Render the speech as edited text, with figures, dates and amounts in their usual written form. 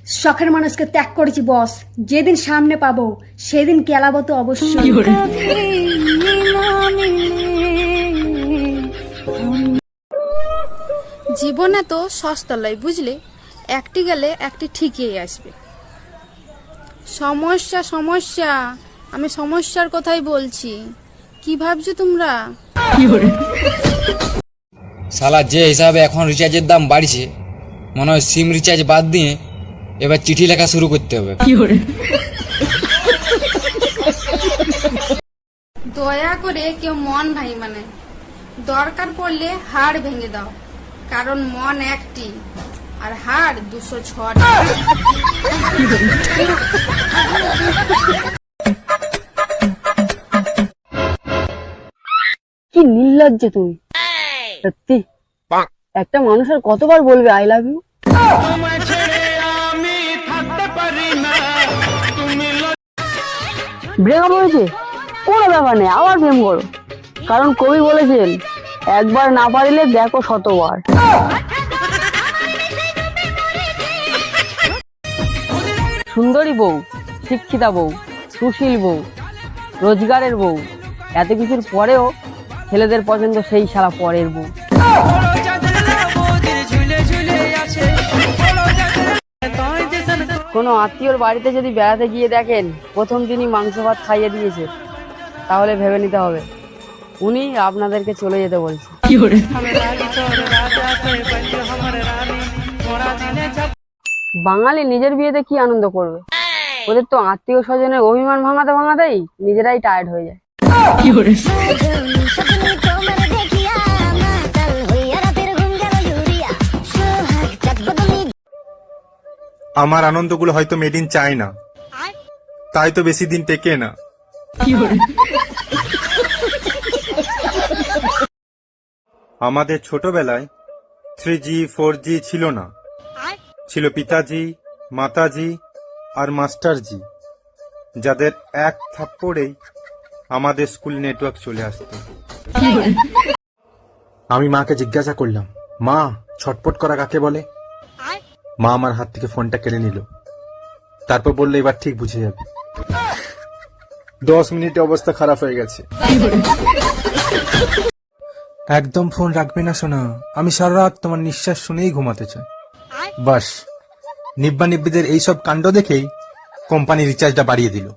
শখের মানুষকে ত্যাগ করেছি বস, যেদিন সামনে পাবো সেদিন কেলাবো তো অবশ্যই। জীবনে তো সস্তা লয় বুঝলে, একটি গেলে একটি ঠিকই আসবে। সমস্যা সমস্যা, আমি সমস্যার কথাই বলছি, কি ভাবছো তোমরা? শালা যে হিসাবে এখন রিচার্জের দাম বাড়ছে, মনে হয় সিম রিচার্জ বাদ দিয়ে এবার চিঠি লেখা শুরু করতে হবে। দয়া করে কেউ মন ভাঙিবা না, দরকার পড়লে হাড় ভেঙে দাও, কারণ মন একটি আর হাড় 206টা। কি নির্লজ্জ তুমি, সত্যি। একটা মানুষের কতবার বলবে আই লাভ ইউ? ব্রেকআপ হয়েছে, কোনো ব্যাপার নেই, আবার প্রেম করো, কারণ কবি বলেছেন একবার না পারিলে দেখো শতবার। সুন্দরী বউ, শিক্ষিতা বউ, সুশীল বউ, রোজগারের বউ, এত কিছুর পরেও ছেলেদের পছন্দ সেই শালা পরের বউ। কোনো আত্মীয়র বাড়িতে যদি বেড়াতে গিয়ে দেখেন প্রথম দিনই মাংস ভাত খাইয়ে দিয়েছে, তাহলে ভেবে নিতে হবে উনি আপনাদেরকে চলে যেতে বলছে। বাঙালি নিজের বিয়েতে কি আনন্দ করবে, ওদের তো আত্মীয় স্বজনের অভিমান ভাঙাতে ভাঙাতেই নিজেরাই টায়ার্ড হয়ে যায়। আমার আনন্দগুলো হয়তো মেড ইন চায়না, তাই তো বেশি দিন টেকে না। আমাদের ছোটবেলায় 3G 4G ছিল না, ছিল পিতাজি, মাতাজি আর মাস্টারজি, যাদের এক থাপ্পড়েই আমাদের স্কুল নেটওয়ার্ক চলে আসতো। আমি মাকে জিজ্ঞাসা করলাম, মা ছটপট করা কাকে বলে? মা আমার হাত থেকে ফোনটা কেড়ে নিল, তারপর বললো এবার ঠিক বুঝে যাবে। 10 মিনিটে অবস্থা খারাপ হয়ে গেছে। একদম ফোন রাখবে না সোনা, আমি সারা রাত তোমার নিঃশ্বাস শুনেই ঘুমাতে চাই। বাস, নিব্বা নিব্বিদের এইসব কাণ্ড দেখেই কোম্পানি রিচার্জটা বাড়িয়ে দিল।